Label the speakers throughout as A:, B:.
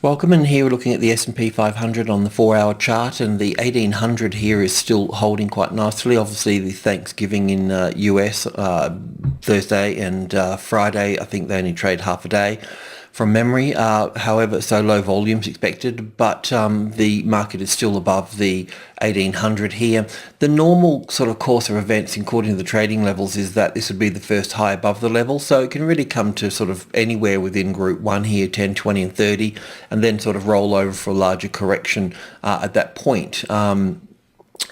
A: Welcome, and here we're looking at the S&P 500 on the 4-hour chart, and the 1800 here is still holding quite nicely. Obviously the Thanksgiving in US Thursday and Friday, I think they only trade half a day from memory. However, so low volumes expected, but the market is still above the 1800 here. The normal sort of course of events according to the trading levels is that this would be the first high above the level, so it can really come to sort of anywhere within group 1 here, 10, 20 and 30, and then sort of roll over for a larger correction at that point.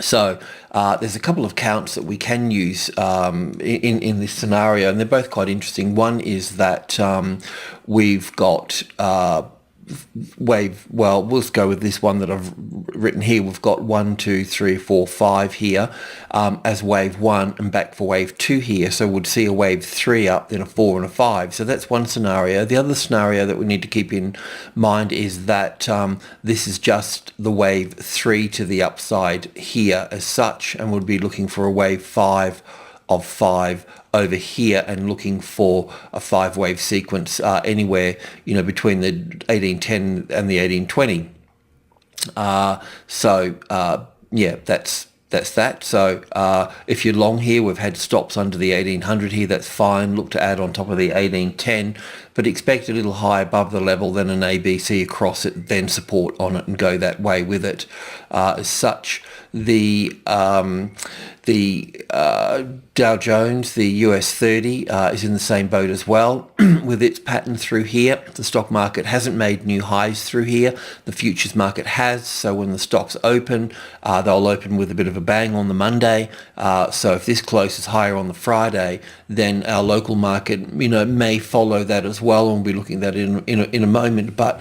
A: So there's a couple of counts that we can use in this scenario, and they're both quite interesting. One is that we've got wave, well, we'll just go with this one that I've written here. We've got 1, 2, 3, 4, 5 here as wave 1, and back for wave 2 here. So we'd see a wave 3 up, then a 4 and a 5. So that's one scenario. The other scenario that we need to keep in mind is that this is just the wave 3 to the upside here as such, and we'll be looking for a wave 5 of 5 over here, and looking for a 5-wave sequence anywhere, between the 1810 and the 1820. Yeah, that's that. So if you're long here, we've had stops under the 1800 here, that's fine. Look to add on top of the 1810, but expect a little high above the level, then an ABC across it, then support on it, and go that way with it. As such, the Dow Jones, the US 30, is in the same boat as well with its pattern through here. The stock market hasn't made new highs through here. The futures market has, so when the stocks open, they'll open with a bit of a bang on the Monday. So if this closes higher on the Friday, then our local market, may follow that as well, and we'll be looking at that in a moment. But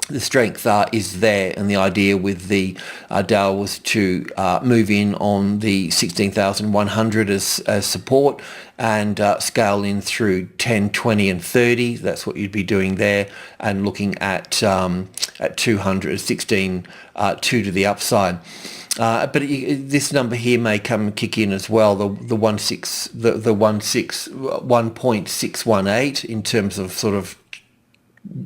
A: the strength is there, and the idea with the Dow was to move in on the 16,100 as support, and scale in through 10, 20 and 30. That's what you'd be doing there, and looking at 200, 16, 2 to the upside. But this number here may come and kick in as well, the 1.618 in terms of sort of,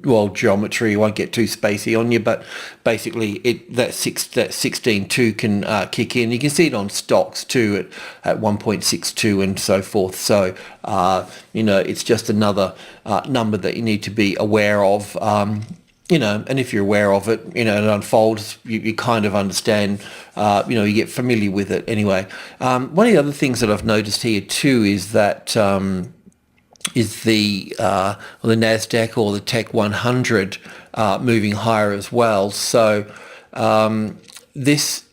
A: well, geometry. Won't get too spacey on you, but basically that 16.2 can kick in. You can see it on stocks too at 1.62 and so forth. So it's just another number that you need to be aware of. And if you're aware of it, it unfolds, you kind of understand, you get familiar with it anyway. One of the other things that I've noticed here too is that is the NASDAQ or the Tech 100 moving higher as well. So this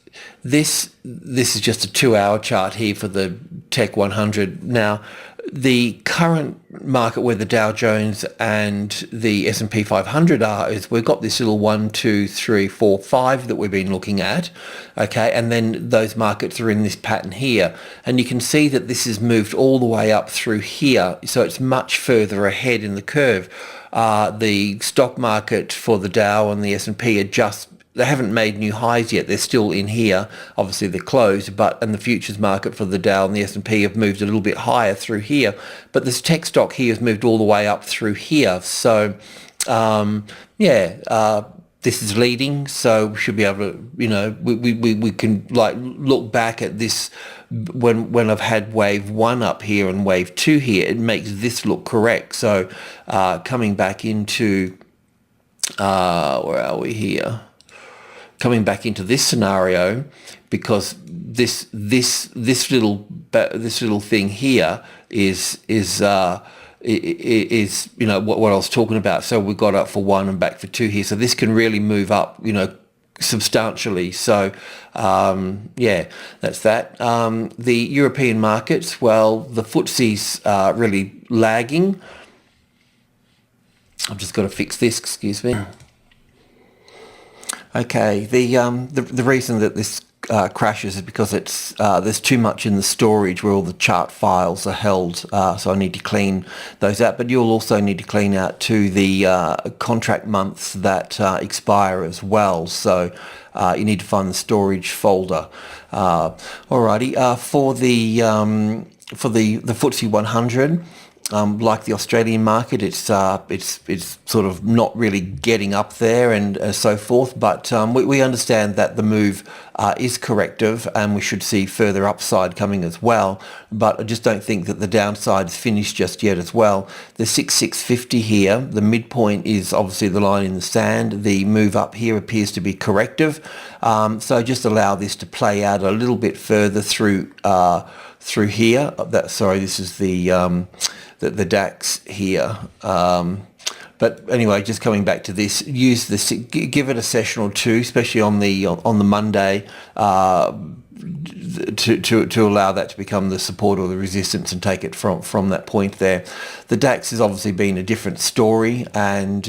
A: is just a 2-hour chart here for the Tech 100. Now, the current market where the Dow Jones and the S&P 500 are is we've got this little 1, 2, 3, 4, 5 that we've been looking at, okay, and then those markets are in this pattern here, and you can see that this has moved all the way up through here, so it's much further ahead in the curve. The stock market for the Dow and the S&P they haven't made new highs yet. They're still in here. Obviously they're closed, and the futures market for the Dow and the S&P have moved a little bit higher through here. But this tech stock here has moved all the way up through here. So, this is leading. So we should be able to, we can look back at this when I've had wave 1 up here and wave 2 here. It makes this look correct. So coming back into, where are we here? Coming back into this scenario, because this little thing here is what I was talking about. So we got up for 1 and back for 2 here. So this can really move up, substantially. So that's that. The European markets, well, the FTSE's really lagging. I've just got to fix this. Excuse me. Okay, the reason that this crashes is because it's there's too much in the storage where all the chart files are held, so I need to clean those out. But you'll also need to clean out too the contract months that expire as well. So you need to find the storage folder. Alrighty, for the FTSE 100. like the Australian market, it's sort of not really getting up there and so forth. But we understand that the move is corrective, and we should see further upside coming as well. But I just don't think that the downside is finished just yet as well. The 6650 here, the midpoint is obviously the line in the sand. The move up here appears to be corrective. So just allow this to play out a little bit further through here. This is the DAX here. But anyway, just coming back to this, give it a session or two, especially on the Monday, to allow that to become the support or the resistance and take it from that point there. The DAX has obviously been a different story, and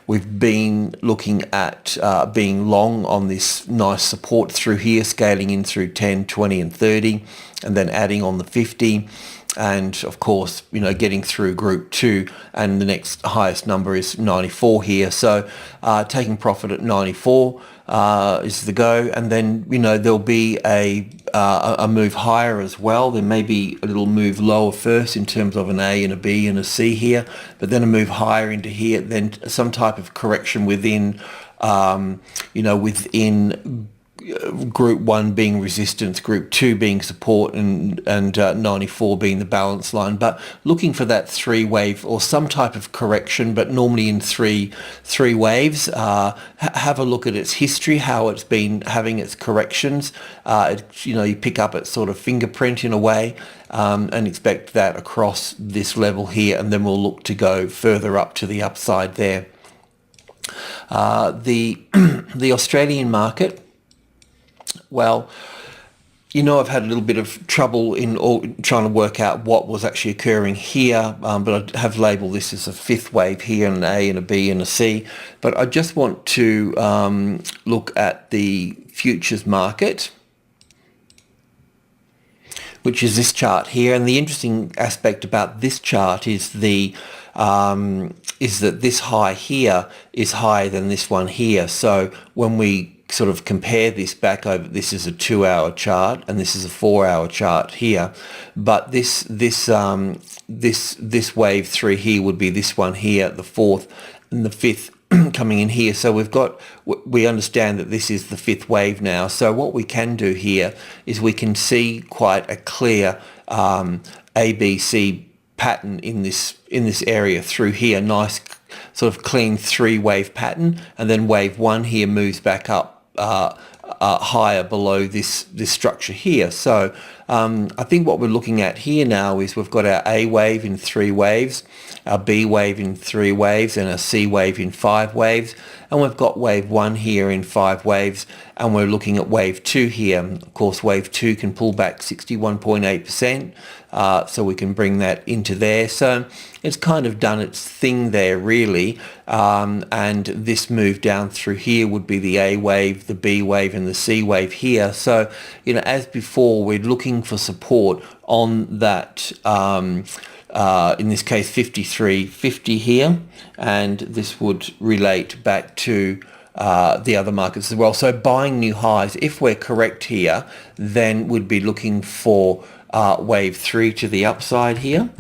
A: we've been looking at being long on this nice support through here, scaling in through 10, 20 and 30, and then adding on the 50. And of course, getting through group 2, and the next highest number is 94 here. So taking profit at 94 is the go, and then there'll be a move higher as well. There may be a little move lower first in terms of an A and a B and a C here, but then a move higher into here, then some type of correction within within group 1 being resistance, group 2 being support, and 94 being the balance line. But looking for that 3 wave or some type of correction, but normally in three waves. Have a look at its history, how it's been having its corrections. You pick up its sort of fingerprint in a way, and expect that across this level here, and then we'll look to go further up to the upside there. The Australian market, well, I've had a little bit of trouble in trying to work out what was actually occurring here, but I have labelled this as a 5th wave here, an A and a B and a C. But I just want to look at the futures market, which is this chart here. And the interesting aspect about this chart is that this high here is higher than this one here. So when we sort of compare this back over, this is a 2-hour chart and this is a 4-hour chart here, but this wave 3 here would be this one here, the 4th and the 5th coming in here. So we understand that this is the 5th wave now. So what we can do here is we can see quite a clear ABC pattern in this area through here. Nice sort of clean 3-wave pattern, and then wave 1 here moves back up higher below this structure here. So I think what we're looking at here now is we've got our A wave in 3 waves, our B wave in 3 waves, and a C wave in 5 waves, and we've got wave 1 here in 5 waves, and we're looking at wave 2 here. Of course, wave 2 can pull back 61.8%, so we can bring that into there. So it's kind of done its thing there, really, and this move down through here would be the A wave, the B wave, and the C wave here. So as before, we're looking for support on that, in this case 53.50 here, and this would relate back to the other markets as well. So buying new highs, if we're correct here, then we'd be looking for wave 3 to the upside here,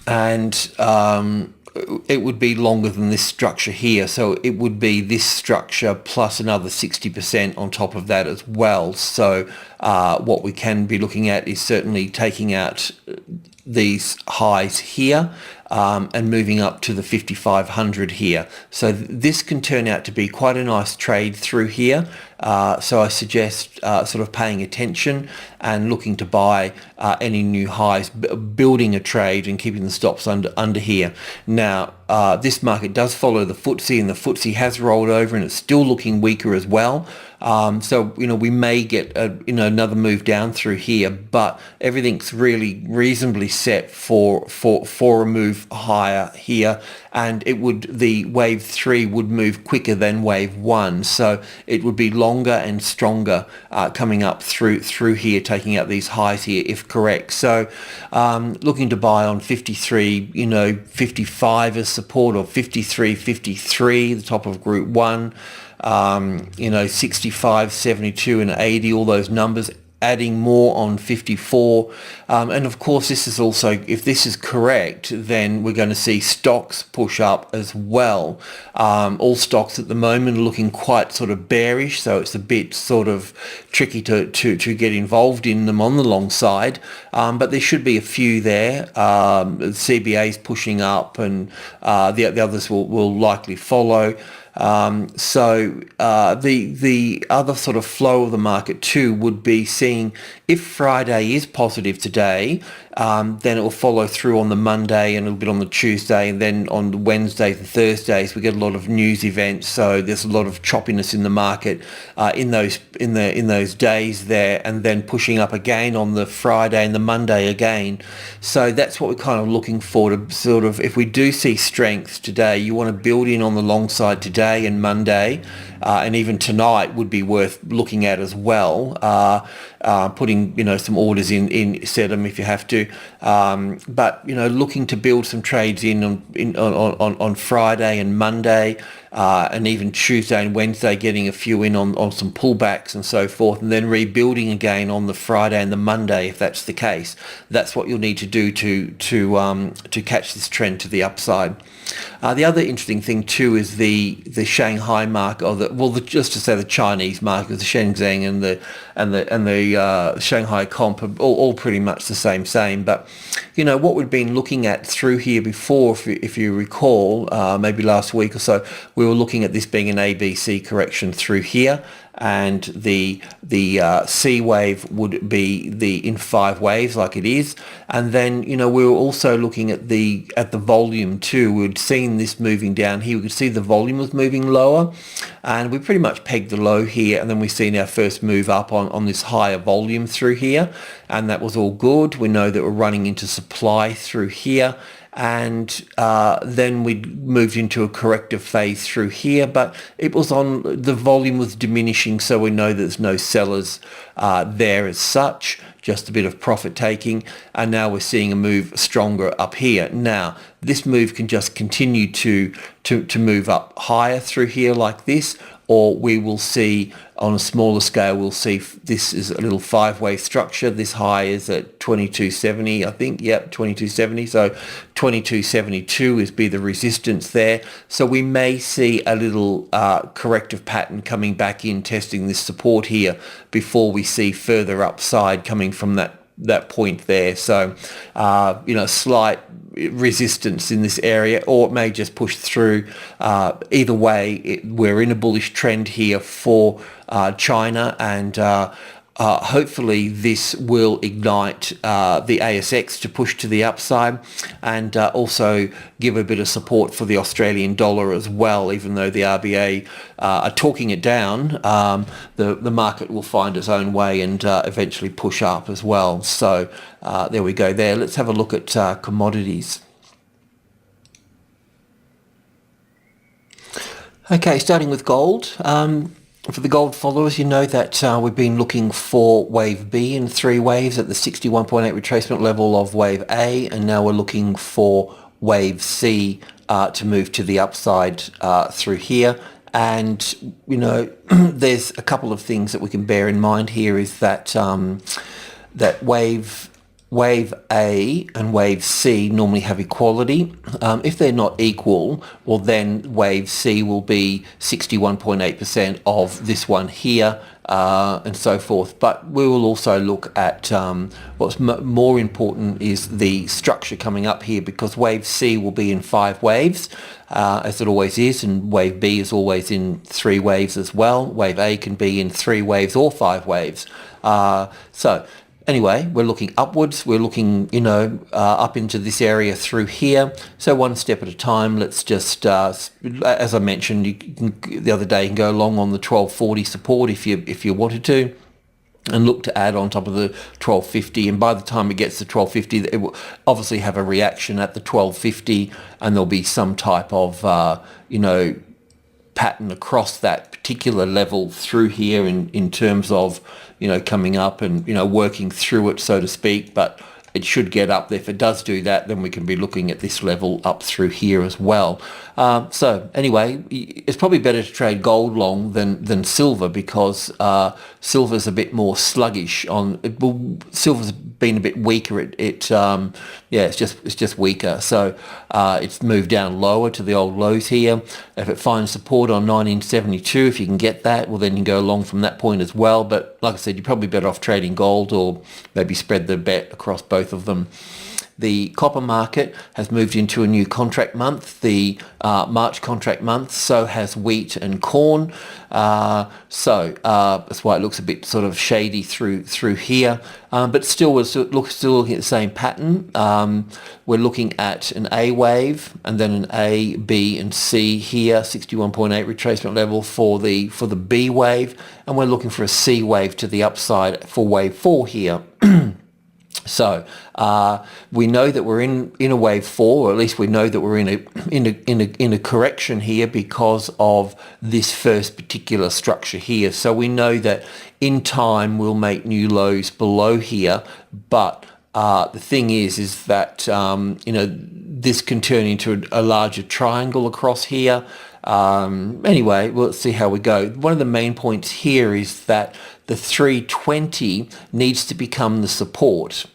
A: and it would be longer than this structure here. So it would be this structure plus another 60% on top of that as well. So what we can be looking at is certainly taking out these highs here, and moving up to the 5,500 here. So this can turn out to be quite a nice trade through here. So I suggest sort of paying attention and looking to buy any new highs, building a trade and keeping the stops under here. Now, this market does follow the FTSE, and the FTSE has rolled over and it's still looking weaker as well. So we may get another move down through here, but everything's really reasonably set for a move higher here, and the wave 3 would move quicker than wave 1, so it would be longer and stronger coming up through here, taking out these highs here if correct. So looking to buy on 53, 55 as support, or 53.53, the top of group 1. 65, 72 and 80, all those numbers. adding more on 54, and of course this is also, if this is correct, then we're going to see stocks push up as well. All stocks at the moment are looking quite sort of bearish, so it's a bit sort of tricky to get involved in them on the long side, but there should be a few there. CBA's pushing up, and the others will likely follow. The other sort of flow of the market too would be seeing if Friday is positive today, then it will follow through on the Monday and a little bit on the Tuesday, and then on the Wednesdays and Thursdays we get a lot of news events. So there's a lot of choppiness in the market in those days there, and then pushing up again on the Friday and the Monday again. So that's what we're kind of looking for, to sort of, if we do see strength today, you want to build in on the long side today and Monday, and even tonight would be worth looking at as well. Putting some orders in, set them if you have to, but looking to build some trades in on Friday and Monday, and even Tuesday and Wednesday, getting a few in on some pullbacks and so forth, and then rebuilding again on the Friday and the Monday if that's the case. That's what you'll need to do to catch this trend to the upside. The other interesting thing too is the Shanghai market, or just to say the Chinese market, the Shenzhen and the Shanghai comp are all pretty much the same. But what we've been looking at through here before, if you recall, maybe last week or so, we were looking at this being an ABC correction through here, and the C wave would be in 5 waves like it is. And then we were also looking at the volume too. We'd seen this moving down here. We could see the volume was moving lower, and we pretty much pegged the low here, and then we've seen our first move up on this higher volume through here, and that was all good. We know that we're running into supply through here, and then we moved into a corrective phase through here, but the volume was diminishing, so we know there's no sellers there as such, just a bit of profit taking, and now we're seeing a move stronger up here. Now this move can just continue to move up higher through here like this, or we will see on a smaller scale, we'll see this is a little 5-wave structure. This high is at 2270, I think. Yep, 2270. So 2272 is be the resistance there. So we may see a little corrective pattern coming back in, testing this support here before we see further upside coming from that point there. So slight resistance in this area, or it may just push through. Either way, we're in a bullish trend here for China, and hopefully this will ignite the ASX to push to the upside, and also give a bit of support for the Australian dollar as well. Even though the RBA are talking it down, the market will find its own way and eventually push up as well. So there we go there. Let's have a look at commodities. Okay, starting with gold. For the gold followers, you know that we've been looking for wave B in 3 waves at the 61.8 retracement level of wave A, and now we're looking for wave C to move to the upside through here. And there's a couple of things that we can bear in mind here, is that that wave A and wave C normally have equality. If they're not equal, well then wave C will be 61.8% of this one here, and so forth. But we will also look at what's more important is the structure coming up here, because wave C will be in 5 waves, as it always is, and wave B is always in 3 waves as well. Wave A can be in 3 waves or 5 waves. Anyway, we're looking upwards. We're looking, up into this area through here. So one step at a time. Let's just, as I mentioned the other day, you can go along on the 1240 support if you wanted to, and look to add on top of the 1250. And by the time it gets to 1250, it will obviously have a reaction at the 1250, and there'll be some type of, pattern across that particular level through here in terms of coming up and working through it, so to speak. But it should get up there. If it does do that, then we can be looking at this level up through here as well. So anyway, it's probably better to trade gold long than silver, because silver's a bit more sluggish on it. Well, silver's been a bit weaker. It's just weaker. So it's moved down lower to the old lows here. If it finds support on 1972, if you can get that, well, then you can go along from that point as well. But like I said, you're probably better off trading gold, or maybe spread the bet across both of them. The copper market has moved into a new contract month, the March contract month. So has wheat and corn. So that's why it looks a bit sort of shady through here. But still, we're still looking at the same pattern. We're looking at an A wave and then an A, B, and C here. 61.8 retracement level for the B wave, and we're looking for a C wave to the upside for wave 4 here. So we know that we're in a wave 4, or at least we know that we're in a correction here because of this first particular structure here. So we know that in time we'll make new lows below here, but the thing is that this can turn into a larger triangle across here. Anyway, let's see how we go. One of the main points here is that the 320 needs to become the support,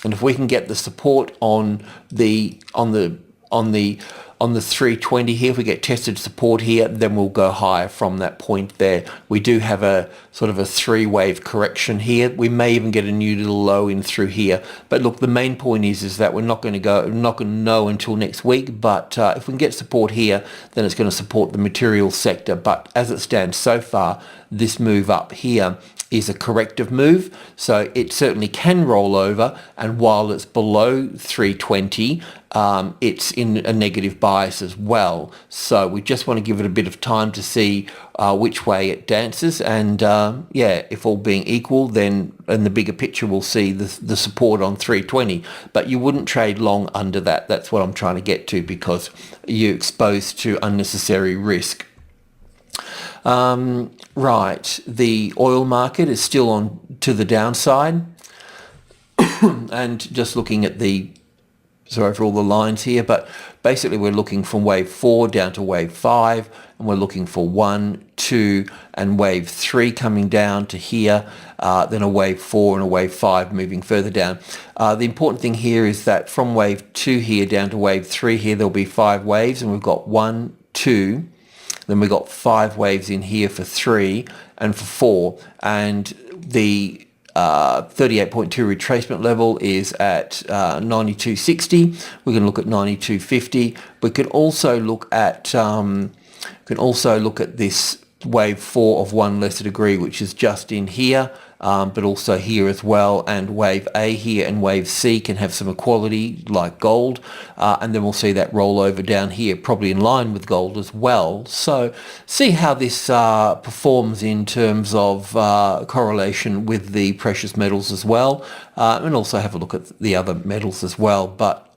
A: and if we can get the support on the 320 here, if we get tested support here, then we'll go higher from that point there. We do have a sort of a 3-wave correction here. We may even get a new little low in through here. But look, the main point is that we're not going to know until next week. But if we can get support here, then it's going to support the materials sector. But as it stands so far, this move up here is a corrective move, so it certainly can roll over, and while it's below 320, it's in a negative bias as well. So we just want to give it a bit of time to see which way it dances, and if all being equal, then in the bigger picture we'll see the support on 320. But you wouldn't trade long under that. That's what I'm trying to get to, because you're exposed to unnecessary risk. Right, the oil market is still on to the downside, and just looking at for all the lines here, but basically we're looking from wave 4 down to wave 5, and we're looking for 1, 2, and wave 3 coming down to here, then a wave 4 and a wave 5 moving further down. The important thing here is that from wave 2 here down to wave 3 here, there'll be 5 waves, and we've got 1, 2, then we've got 5 waves in here for 3 and for 4, and the 38.2 retracement level is at 92.60. We can look at 92.50. We can also look at this wave 4 of 1 lesser degree, which is just in here, but also here as well, and wave A here and wave C can have some equality like gold, and then we'll see that roll over down here, probably in line with gold as well. So see how this performs in terms of correlation with the precious metals as well, and also have a look at the other metals as well. But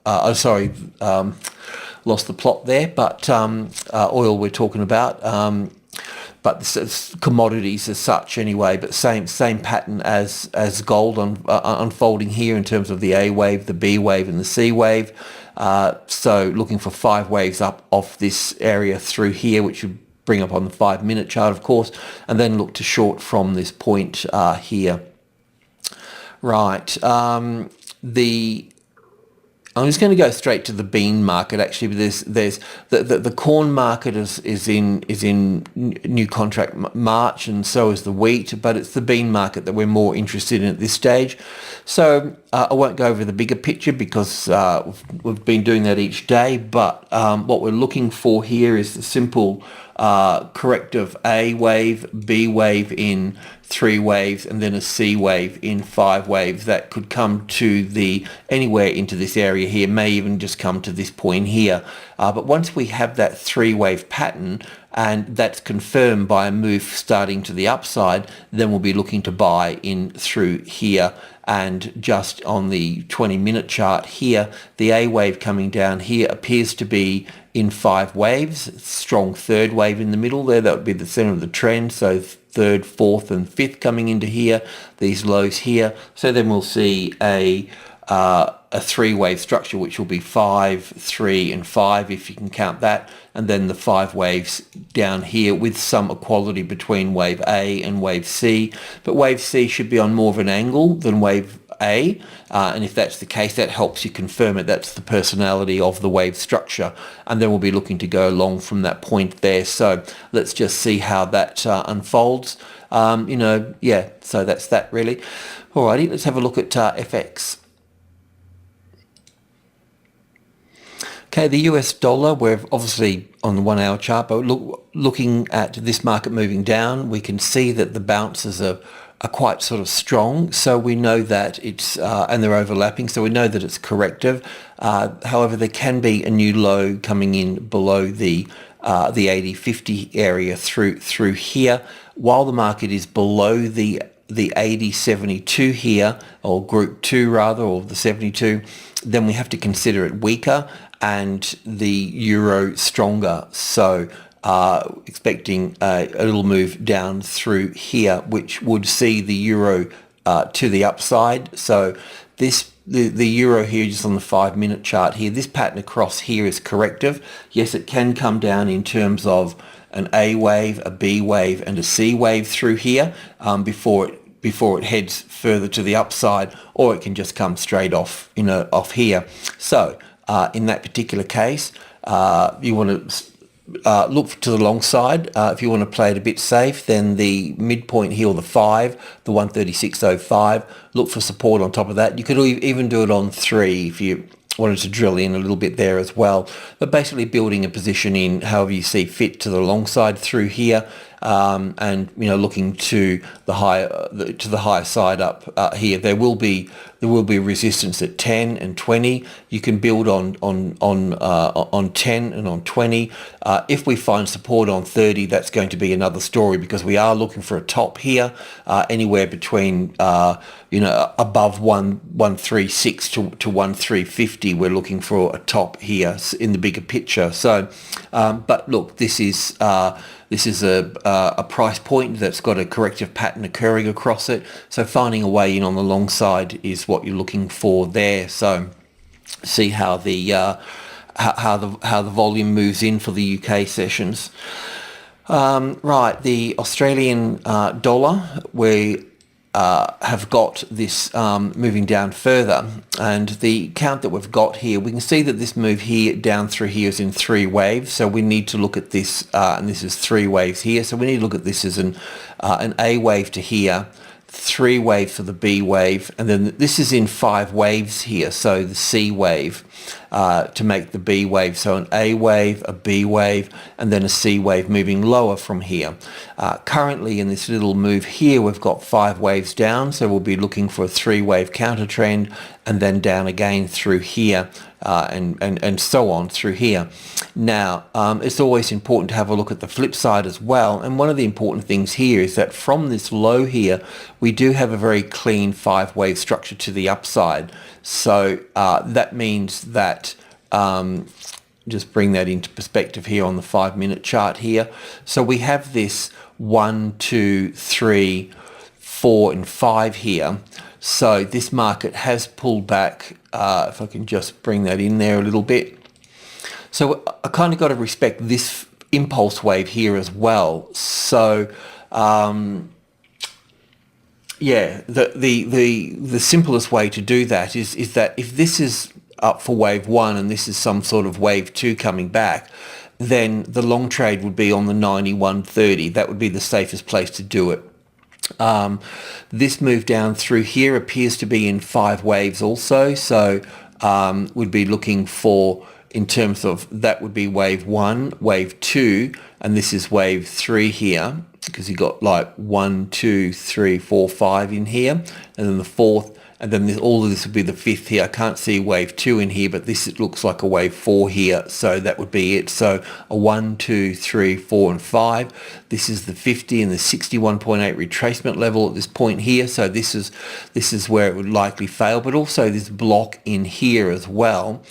A: lost the plot there, but oil we're talking about, but it's commodities as such anyway, but same pattern as gold unfolding here in terms of the A wave, the B wave, and the C wave. So looking for 5 waves up off this area through here, which would bring up on the 5-minute chart, of course, and then look to short from this point here. Right, I'm just going to go straight to the bean market actually, but there's the corn market is in new contract March, and so is the wheat, but it's the bean market that we're more interested in at this stage. So I won't go over the bigger picture because we've been doing that each day, but what we're looking for here is the simple corrective A wave, B wave in 3 waves, and then a C wave in 5 waves that could come to anywhere into this area here, may even just come to this point here. But once we have that 3-wave pattern, and that's confirmed by a move starting to the upside, then we'll be looking to buy in through here. And just on the 20-minute chart here, the A wave coming down here appears to be in 5 waves. Strong third wave in the middle there, that would be the center of the trend. So third, fourth and fifth coming into here, these lows here. So then we'll see a 3-wave structure, which will be 5, 3 and 5 if you can count that, and then the 5 waves down here with some equality between wave A and wave C. But wave C should be on more of an angle than wave A, and if that's the case, that helps you confirm it. That's the personality of the wave structure, and then we'll be looking to go along from that point there. So let's just see how that unfolds. Yeah, so that's that really. Alrighty, let's have a look at FX. Okay, the US dollar, we're obviously on the 1 hour chart, but looking at this market moving down, we can see that the bounces are quite sort of strong. So we know that it's, and they're overlapping, so we know that it's corrective. However, there can be a new low coming in below the 80-50 area through here, while the market is below the 80-72 here, or group 2 rather, or the 72, then we have to consider it weaker and the euro stronger. So expecting a little move down through here, which would see the euro to the upside. So the euro here, just on the 5-minute chart here, this pattern across here is corrective. Yes, it can come down in terms of an A wave, a B wave and a C wave through here before it heads further to the upside, or it can just come straight off, off here. So in that particular case, you want to look to the long side. If you want to play it a bit safe, then the midpoint here, or the 5, the 136.05, look for support on top of that. You could even do it on 3 if you wanted to drill in a little bit there as well. But basically building a position in however you see fit to the long side through here, and looking to the higher side up here. There will be resistance at 10 and 20. You can build on 10 and on 20. If we find support on 30, that's going to be another story, because we are looking for a top here, anywhere between above 136 to 1350. We're looking for a top here in the bigger picture. So, but look, this is a price point that's got a corrective pattern occurring across it. So finding a way in on the long side is what you're looking for there. So see how the volume moves in for the UK sessions. Right, the Australian dollar, we have got this moving down further, and the count that we've got here, we can see that this move here down through here is in 3 waves. So we need to look at this, and this is 3 waves here. So we need to look at this as an A wave to here, 3 waves for the B wave, and then this is in 5 waves here. So the C wave to make the B wave. So an A wave, a B wave, and then a C wave moving lower from here. Currently in this little move here, we've got 5 waves down. So we'll be looking for a 3-wave counter trend, and then down again through here, and so on through here. Now, it's always important to have a look at the flip side as well. And one of the important things here is that from this low here, we do have a very clean 5-wave structure to the upside. So that means that, just bring that into perspective here on the 5-minute chart here. So we have this 1, 2, 3, 4 and 5 here. So this market has pulled back, if I can just bring that in there a little bit. So I kind of got to respect this impulse wave here as well. So yeah, the simplest way to do that is that if this is up for wave 1 and this is some sort of wave 2 coming back, then the long trade would be on the 91.30. That would be the safest place to do it. This move down through here appears to be in 5 waves also, so we'd be looking for, in terms of that would be wave 1, wave 2, and this is wave 3 here, because you got like 1, 2, 3, 4, 5 in here, and then the 4th, and then all of this would be the 5th here. I can't see wave 2 in here, but this, it looks like a wave 4 here, so that would be it. So a 1, 2, 3, 4 and 5. This is the 50 and the 61.8 retracement level at this point here, so this is where it would likely fail, but also this block in here as well.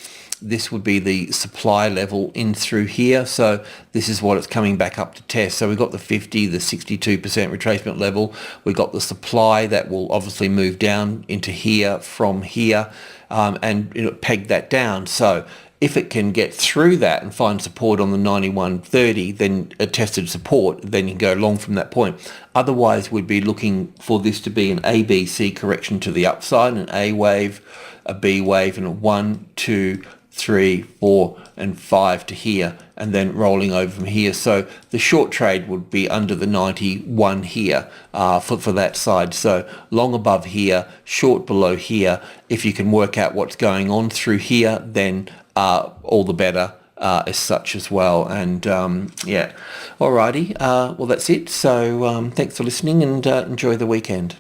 A: this would be the supply level in through here. So this is what it's coming back up to test. So we've got the 50, the 62% retracement level. We've got the supply that will obviously move down into here from here, and peg that down. So if it can get through that and find support on the 91.30, then a tested support, then you can go long from that point. Otherwise, we'd be looking for this to be an ABC correction to the upside, an A wave, a B wave, and a 1, 2, 3, 4, and 5 to here, and then rolling over from here. So the short trade would be under the 91 here for that side. So long above here, short below here. If you can work out what's going on through here, then all the better as such as well. And yeah, alrighty, well that's it. So thanks for listening, and enjoy the weekend.